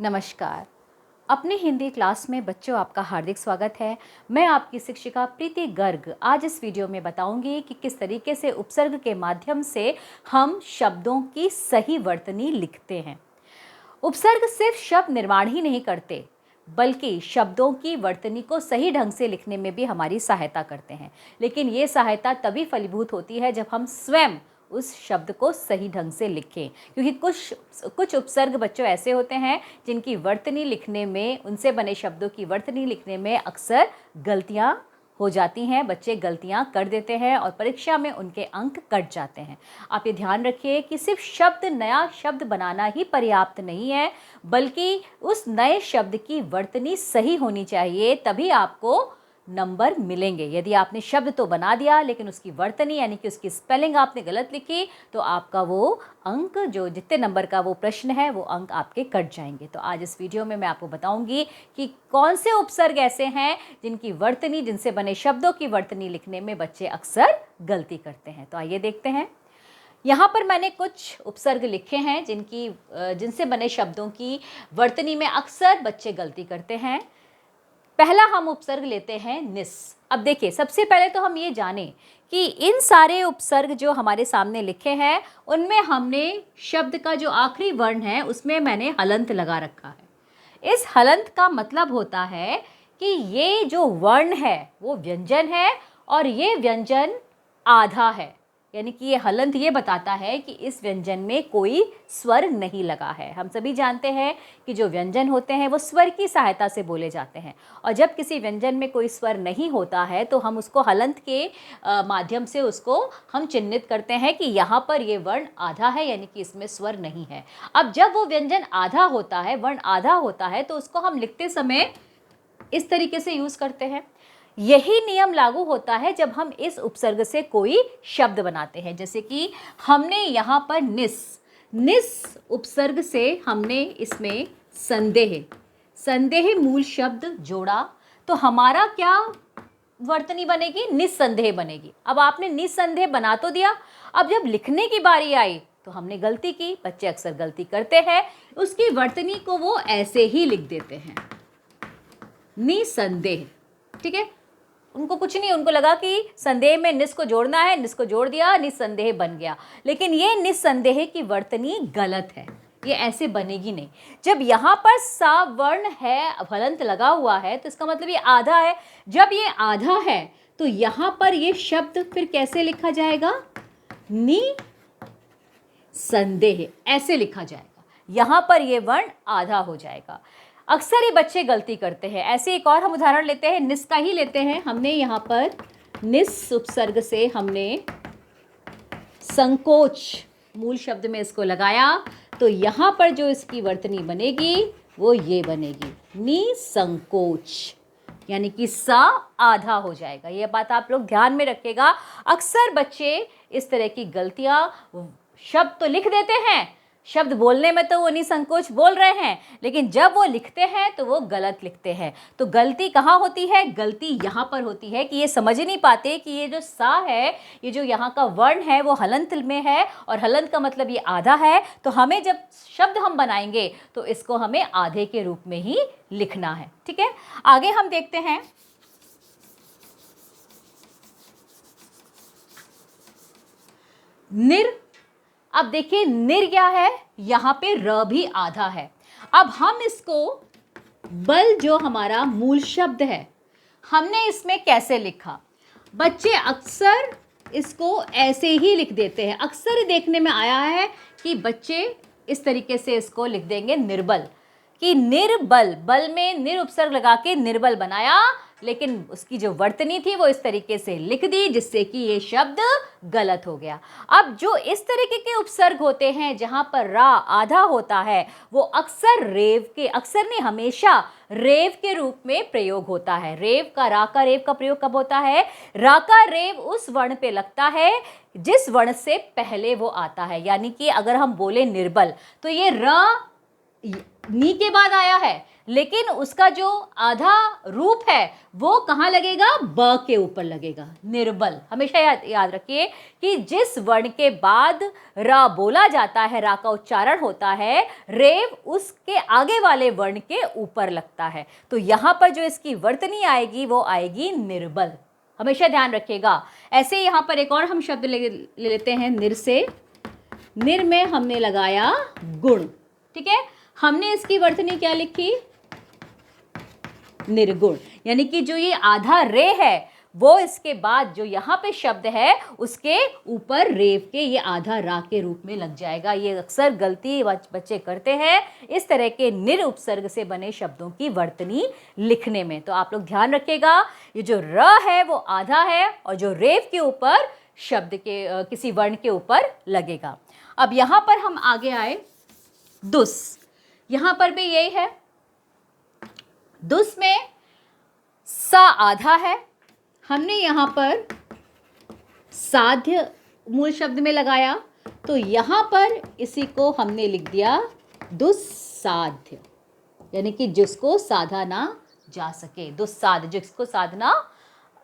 नमस्कार। अपनी हिंदी क्लास में बच्चों आपका हार्दिक स्वागत है। मैं आपकी शिक्षिका प्रीति गर्ग आज इस वीडियो में बताऊंगी कि किस तरीके से उपसर्ग के माध्यम से हम शब्दों की सही वर्तनी लिखते हैं। उपसर्ग सिर्फ शब्द निर्माण ही नहीं करते बल्कि शब्दों की वर्तनी को सही ढंग से लिखने में भी हमारी सहायता करते हैं। लेकिन ये सहायता तभी फलीभूत होती है जब हम स्वयं उस शब्द को सही ढंग से लिखें, क्योंकि कुछ उपसर्ग बच्चों ऐसे होते हैं जिनकी वर्तनी लिखने में, उनसे बने शब्दों की वर्तनी लिखने में अक्सर गलतियां हो जाती हैं। बच्चे गलतियां कर देते हैं और परीक्षा में उनके अंक कट जाते हैं। आप ये ध्यान रखिए कि सिर्फ नया शब्द बनाना ही पर्याप्त नहीं है, बल्कि उस नए शब्द की वर्तनी सही होनी चाहिए, तभी आपको नंबर मिलेंगे। यदि आपने शब्द तो बना दिया लेकिन उसकी वर्तनी यानी कि उसकी स्पेलिंग आपने गलत लिखी तो आपका वो अंक, जो जितने नंबर का वो प्रश्न है, वो अंक आपके कट जाएंगे। तो आज इस वीडियो में मैं आपको बताऊंगी कि कौन से उपसर्ग ऐसे हैं जिनकी वर्तनी, जिनसे बने शब्दों की वर्तनी लिखने में बच्चे अक्सर गलती करते हैं। तो आइए देखते हैं। यहाँ पर मैंने कुछ उपसर्ग लिखे हैं जिनसे बने शब्दों की वर्तनी में अक्सर बच्चे गलती करते हैं। पहला हम उपसर्ग लेते हैं निस। अब देखिए, सबसे पहले तो हम ये जानें कि इन सारे उपसर्ग जो हमारे सामने लिखे हैं उनमें हमने शब्द का जो आखिरी वर्ण है उसमें मैंने हलंत लगा रखा है। इस हलंत का मतलब होता है कि ये जो वर्ण है वो व्यंजन है और ये व्यंजन आधा है, यानी कि ये हलंत ये बताता है कि इस व्यंजन में कोई स्वर नहीं लगा है। हम सभी जानते हैं कि जो व्यंजन होते हैं वो स्वर की सहायता से बोले जाते हैं, और जब किसी व्यंजन में कोई स्वर नहीं होता है तो हम उसको हलंत के माध्यम से उसको हम चिन्हित करते हैं कि यहाँ पर ये वर्ण आधा है, यानी कि इसमें स्वर नहीं है। अब जब वो व्यंजन आधा होता है, वर्ण आधा होता है, तो उसको हम लिखते समय इस तरीके से यूज़ करते हैं। यही नियम लागू होता है जब हम इस उपसर्ग से कोई शब्द बनाते हैं। जैसे कि हमने यहाँ पर निस उपसर्ग से हमने इसमें संदेह मूल शब्द जोड़ा, तो हमारा क्या वर्तनी बनेगी? निस्संदेह बनेगी। अब आपने निस्संदेह बना तो दिया, अब जब लिखने की बारी आई तो हमने गलती की। बच्चे अक्सर गलती करते हैं, उसकी वर्तनी को वो ऐसे ही लिख देते हैं, निसंदेह। ठीक है, उनको कुछ नहीं, उनको लगा कि संदेह में निस को जोड़ना है, निस को जोड़ दिया, निस्संदेह बन गया। लेकिन ये निस्संदेह की वर्तनी गलत है, ये ऐसे बनेगी नहीं। जब यहाँ पर सा वर्ण है, हलंत लगा हुआ है, तो इसका मतलब ये आधा है। जब ये आधा है तो यहाँ पर ये शब्द फिर कैसे लिखा जाएगा? निसंदेह, ऐसे लिखा जाएगा। यहाँ पर ये वर्ण आधा हो जाएगा। अक्सर ये बच्चे गलती करते हैं। ऐसे एक और हम उदाहरण लेते हैं, निस का ही लेते हैं। हमने यहाँ पर निस उपसर्ग से हमने संकोच मूल शब्द में इसको लगाया, तो यहाँ पर जो इसकी वर्तनी बनेगी वो ये बनेगी, निसंकोच, यानी कि सा आधा हो जाएगा। ये बात आप लोग ध्यान में रखिएगा। अक्सर बच्चे इस तरह की गलतियाँ, शब्द तो लिख देते हैं, शब्द बोलने में तो वो निसंकोच बोल रहे हैं, लेकिन जब वो लिखते हैं तो वो गलत लिखते हैं। तो गलती कहाँ होती है? गलती यहाँ पर होती है कि ये समझ ही नहीं पाते कि ये जो सा है, ये जो यहाँ का वर्ण है वो हलंत में है, और हलंत का मतलब ये आधा है। तो हमें जब शब्द हम बनाएंगे तो इसको हमें आधे के रूप में ही लिखना है। ठीक है, आगे हम देखते हैं। निर। अब देखिए, निर क्या है? यहाँ पे र भी आधा है। अब हम इसको बल, जो हमारा मूल शब्द है, हमने इसमें कैसे लिखा? बच्चे अक्सर इसको ऐसे ही लिख देते हैं। अक्सर देखने में आया है कि बच्चे इस तरीके से इसको लिख देंगे निर्बल, कि निर्बल, बल में निर उपसर्ग लगा के निर्बल बनाया, लेकिन उसकी जो वर्तनी थी वो इस तरीके से लिख दी जिससे कि ये शब्द गलत हो गया। अब जो इस तरीके के उपसर्ग होते हैं जहां पर रा आधा होता है, वो अक्सर रेव के, अक्सर नहीं हमेशा रेव के रूप में प्रयोग होता है। रेव का, रा का रेव का प्रयोग कब होता है? रा का रेव उस वर्ण पे लगता है जिस वर्ण से पहले वो आता है। यानी कि अगर हम बोले निर्बल, तो ये र नी के बाद आया है, लेकिन उसका जो आधा रूप है वो कहाँ लगेगा? ब के ऊपर लगेगा, निर्बल। हमेशा याद रखिए कि जिस वर्ण के बाद र बोला जाता है, रा का उच्चारण होता है, रेव उसके आगे वाले वर्ण के ऊपर लगता है। तो यहाँ पर जो इसकी वर्तनी आएगी वो आएगी निर्बल, हमेशा ध्यान रखिएगा। ऐसे यहाँ पर एक और हम शब्द ले लेते हैं निर से। निर में हमने लगाया गुण, ठीक है। हमने इसकी वर्तनी क्या लिखी? निर्गुण। यानी कि जो ये आधा रे है वो इसके बाद जो यहाँ पे शब्द है उसके ऊपर रेव के ये आधा रा के रूप में लग जाएगा। ये अक्सर गलती बच्चे करते हैं इस तरह के निर उपसर्ग से बने शब्दों की वर्तनी लिखने में। तो आप लोग ध्यान रखिएगा, ये जो र है वो आधा है और जो रेव के ऊपर शब्द के किसी वर्ण के ऊपर लगेगा। अब यहाँ पर हम आगे आए, दुस। यहाँ पर भी यही है, दुस में सा आधा है, हमने यहाँ पर साध्य मूल शब्द में लगाया, तो यहाँ पर इसी को हमने लिख दिया दुस्साध्य, यानी कि जिसको साधा ना जा सके। दुस्साध्य, जिसको साधना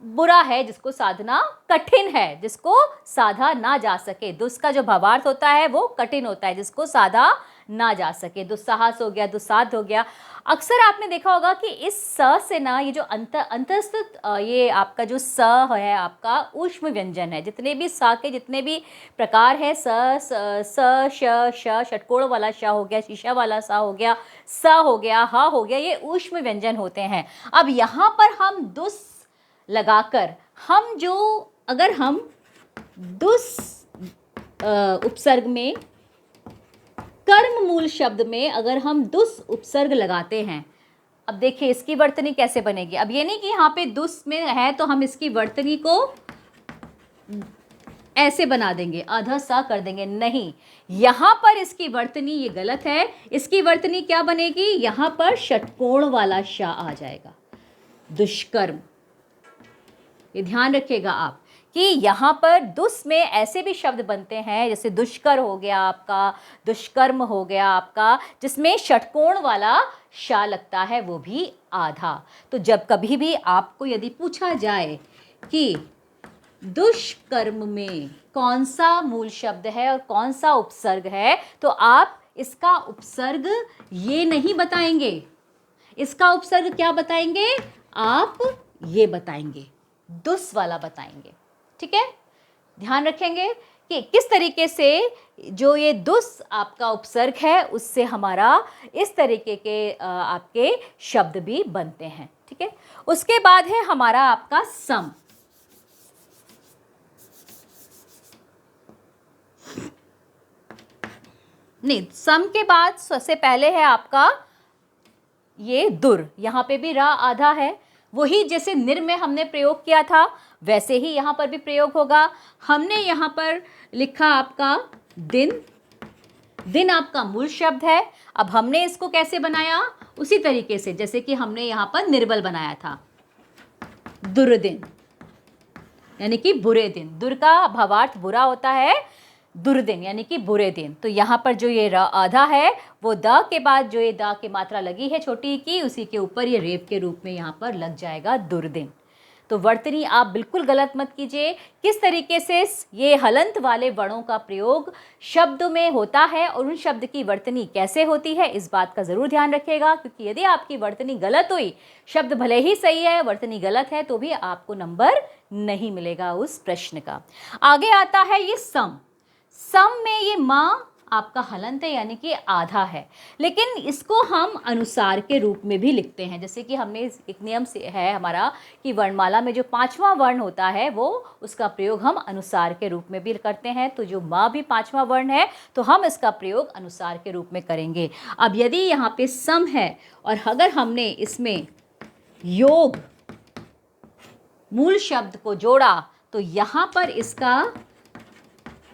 बुरा है, जिसको साधना कठिन है, जिसको साधा ना जा सके। दुस का जो भावार्थ होता है वो कठिन होता है, जिसको साधा ना जा सके। दुस्साहस हो गया, दुस्साध्य हो गया। अक्सर आपने देखा होगा कि इस स से ना ये जो अंतस्थ ये आपका जो स है आपका ऊष्म व्यंजन है। जितने भी सा के जितने भी प्रकार है, स श श, षटकोण वाला श हो गया, शीशा वाला सा हो गया, स हो गया, ह हो गया, ये ऊष्म व्यंजन होते हैं। अब यहाँ पर हम दुस लगाकर हम जो अगर हम दुस उपसर्ग में कर्म मूल शब्द में अगर हम दुस उपसर्ग लगाते हैं, अब देखिए इसकी वर्तनी कैसे बनेगी। अब ये नहीं कि यहाँ पे दुस में है तो हम इसकी वर्तनी को ऐसे बना देंगे, आधा सा कर देंगे, नहीं। यहाँ पर इसकी वर्तनी ये गलत है। इसकी वर्तनी क्या बनेगी? यहाँ पर षटकोण वाला शा आ जाएगा, दुष्कर्म। ये ध्यान रखिएगा आप कि यहाँ पर दुस में ऐसे भी शब्द बनते हैं जैसे दुष्कर हो गया आपका, दुष्कर्म हो गया आपका, जिसमें षटकोण वाला शा लगता है, वो भी आधा। तो जब कभी भी आपको यदि पूछा जाए कि दुष्कर्म में कौन सा मूल शब्द है और कौन सा उपसर्ग है, तो आप इसका उपसर्ग ये नहीं बताएंगे। इसका उपसर्ग क्या बताएंगे? आप ये बताएंगे, दुस वाला बताएंगे, ठीक है। ध्यान रखेंगे कि किस तरीके से जो ये दुस आपका उपसर्ग है उससे हमारा इस तरीके के आपके शब्द भी बनते हैं, ठीक है। उसके बाद है हमारा आपका सम। नहीं, सम के बाद सबसे पहले है आपका ये दुर। यहाँ पे भी रा आधा है, वही जैसे निर में हमने प्रयोग किया था वैसे ही यहाँ पर भी प्रयोग होगा। हमने यहाँ पर लिखा आपका दिन। दिन आपका मूल शब्द है। अब हमने इसको कैसे बनाया? उसी तरीके से जैसे कि हमने यहाँ पर निर्बल बनाया था, दुर्दिन, यानी कि बुरे दिन। दुर का भावार्थ बुरा होता है, दुर्दिन यानी कि बुरे दिन। तो यहाँ पर जो ये र आधा है वो द के बाद जो ये द की मात्रा लगी है छोटी की, उसी के ऊपर ये रेप के रूप में यहाँ पर लग जाएगा दुर्दिन। तो वर्तनी आप बिल्कुल गलत मत कीजिए। किस तरीके से ये हलंत वाले वर्णों का प्रयोग शब्द में होता है और उन शब्द की वर्तनी कैसे होती है, इस बात का ज़रूर ध्यान रखिएगा, क्योंकि यदि आपकी वर्तनी गलत हुई, शब्द भले ही सही है, वर्तनी गलत है, तो भी आपको नंबर नहीं मिलेगा उस प्रश्न का। आगे आता है ये सम। सम में ये माँ आपका हलंत है यानी कि आधा है, लेकिन इसको हम अनुसार के रूप में भी लिखते हैं। जैसे कि हमने एक नियम से है हमारा कि वर्णमाला में जो 5वां वर्ण होता है वो उसका प्रयोग हम अनुसार के रूप में भी करते हैं। तो जो माँ भी 5वां वर्ण है तो हम इसका प्रयोग अनुसार के रूप में करेंगे। अब यदि यहाँ पे सम है और अगर हमने इसमें योग मूल शब्द को जोड़ा तो यहाँ पर इसका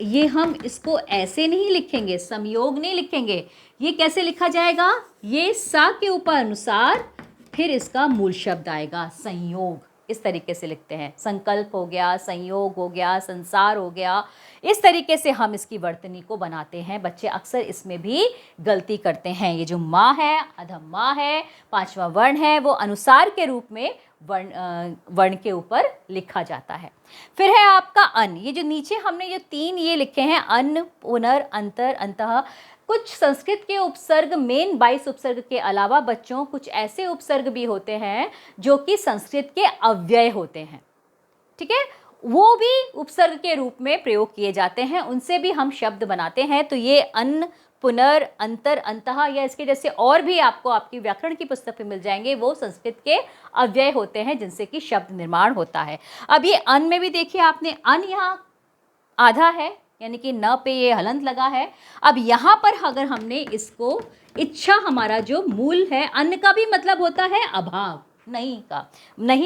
ये हम इसको ऐसे नहीं लिखेंगे, संयोग नहीं लिखेंगे। ये कैसे लिखा जाएगा? ये सा के ऊपर अनुसार फिर इसका मूल शब्द आएगा, संयोग। इस तरीके से लिखते हैं। संकल्प हो गया, संयोग हो गया, संसार हो गया, इस तरीके से हम इसकी वर्तनी को बनाते हैं। बच्चे अक्सर इसमें भी गलती करते हैं। ये जो माँ है, अधम माँ है, पांचवा वर्ण है, वो अनुसार के रूप में वर्ण के ऊपर लिखा जाता है। फिर है आपका अन। ये जो नीचे हमने ये 3 ये लिखे हैं, अन, पुनर, अंतर, अंतः। कुछ संस्कृत के उपसर्ग, मेन 22 उपसर्ग के अलावा बच्चों कुछ ऐसे उपसर्ग भी होते हैं जो कि संस्कृत के अव्यय होते हैं, ठीक है, वो भी उपसर्ग के रूप में प्रयोग किए जाते हैं, उनसे भी हम शब्द बनाते हैं। तो ये अन, पुनर, अंतर, अंतः या इसके जैसे और भी आपको आपकी व्याकरण की पुस्तक में मिल जाएंगे, वो संस्कृत के अव्यय होते हैं जिनसे कि शब्द निर्माण होता है। अब ये अन में भी देखिए आपने, अन यहाँ आधा है, यानी कि न पे ये हलंत लगा है। अब यहाँ पर अगर हमने इसको, इच्छा हमारा जो मूल है, अन्न का भी मतलब होता है अभाव, नहीं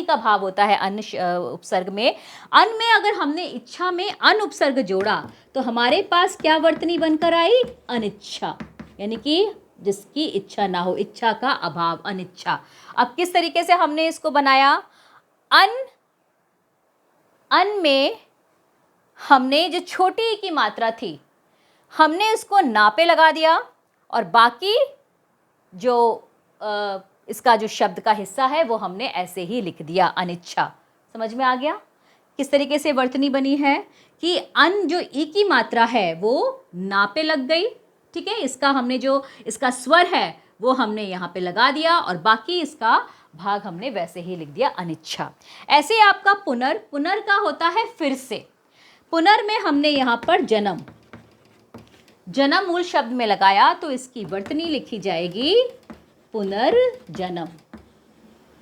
का भाव होता है अन्न उपसर्ग में। अन्न में अगर हमने इच्छा में अन उपसर्ग जोड़ा तो हमारे पास क्या वर्तनी बनकर आई? अनिच्छा, यानी कि जिसकी इच्छा ना हो, इच्छा का अभाव, अनिच्छा। अब किस तरीके से हमने इसको बनाया? अन में हमने जो छोटी की मात्रा थी हमने उसको ना पे लगा दिया और बाकी जो इसका जो शब्द का हिस्सा है वो हमने ऐसे ही लिख दिया, अनिच्छा। समझ में आ गया किस तरीके से वर्तनी बनी है कि अन जो ई की मात्रा है वो ना पे लग गई, ठीक है, इसका हमने जो इसका स्वर है वो हमने यहाँ पे लगा दिया और बाकी इसका भाग हमने वैसे ही लिख दिया, अनिच्छा। ऐसे ही आपका पुनर, पुनर का होता है फिर से। पुनर में हमने यहाँ पर जन्म मूल शब्द में लगाया तो इसकी वर्तनी लिखी जाएगी पुनर्जन्म।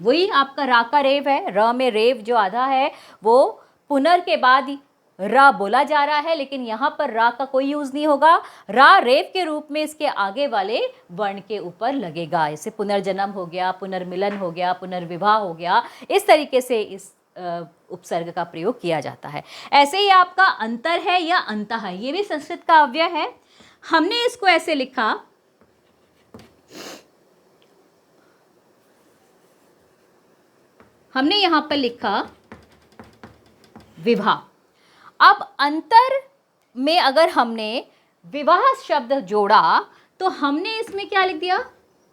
वही आपका रा का रेव है, र में रेव जो आधा है वो पुनर के बाद रा बोला जा रहा है, लेकिन यहाँ पर रा का कोई यूज नहीं होगा। रा रेव के रूप में इसके आगे वाले वर्ण के ऊपर लगेगा। जैसे पुनर्जन्म हो गया, पुनर्मिलन हो गया, पुनर्विवाह हो गया, इस तरीके से इस उपसर्ग का प्रयोग किया जाता है। ऐसे ही आपका अंतर है या अंतः, ये भी संस्कृत का अव्यय है। हमने इसको ऐसे लिखा, हमने यहां पर लिखा विवाह। अब अंतर में अगर हमने विवाह शब्द जोड़ा तो हमने इसमें क्या लिख दिया?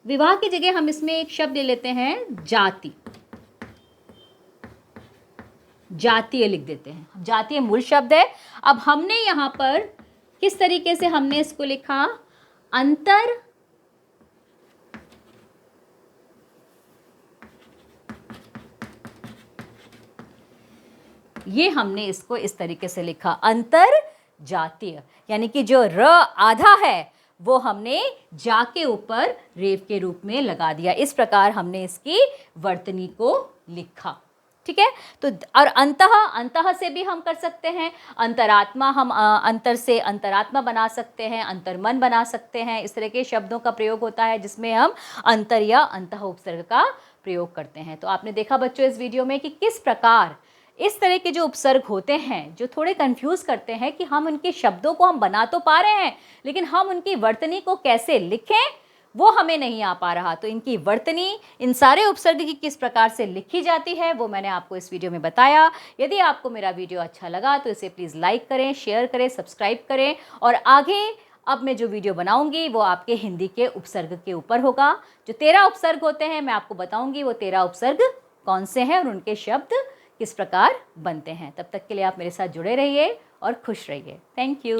विवाह की जगह हम इसमें एक शब्द ले लेते हैं जाति, जातीय लिख देते हैं। जातीय मूल शब्द है। अब हमने यहां पर किस तरीके से हमने इसको लिखा? अंतर ये हमने इसको इस तरीके से लिखा, अंतर जातीय, यानी कि जो र आधा है वो हमने जा के ऊपर रेव के रूप में लगा दिया। इस प्रकार हमने इसकी वर्तनी को लिखा, ठीक है। तो और अंतः से भी हम कर सकते हैं। अंतरात्मा, हम अंतर से अंतरात्मा बना सकते हैं, अंतर्मन बना सकते हैं। इस तरह के शब्दों का प्रयोग होता है जिसमें हम अंतर या अंतः उपसर्ग का प्रयोग करते हैं। तो आपने देखा बच्चों इस वीडियो में कि किस प्रकार इस तरह के जो उपसर्ग होते हैं जो थोड़े कंफ्यूज करते हैं कि हम उनके शब्दों को हम बना तो पा रहे हैं लेकिन हम उनकी वर्तनी को कैसे लिखें वो हमें नहीं आ पा रहा। तो इनकी वर्तनी, इन सारे उपसर्ग की किस प्रकार से लिखी जाती है वो मैंने आपको इस वीडियो में बताया। यदि आपको मेरा वीडियो अच्छा लगा तो इसे प्लीज़ लाइक करें, शेयर करें, सब्सक्राइब करें और आगे अब मैं जो वीडियो बनाऊंगी वो आपके हिंदी के उपसर्ग के ऊपर होगा। जो 13 उपसर्ग होते हैं मैं आपको बताऊंगी वो 13 उपसर्ग कौन से हैं और उनके शब्द किस प्रकार बनते हैं। तब तक के लिए आप मेरे साथ जुड़े रहिए और खुश रहिए। Thank you.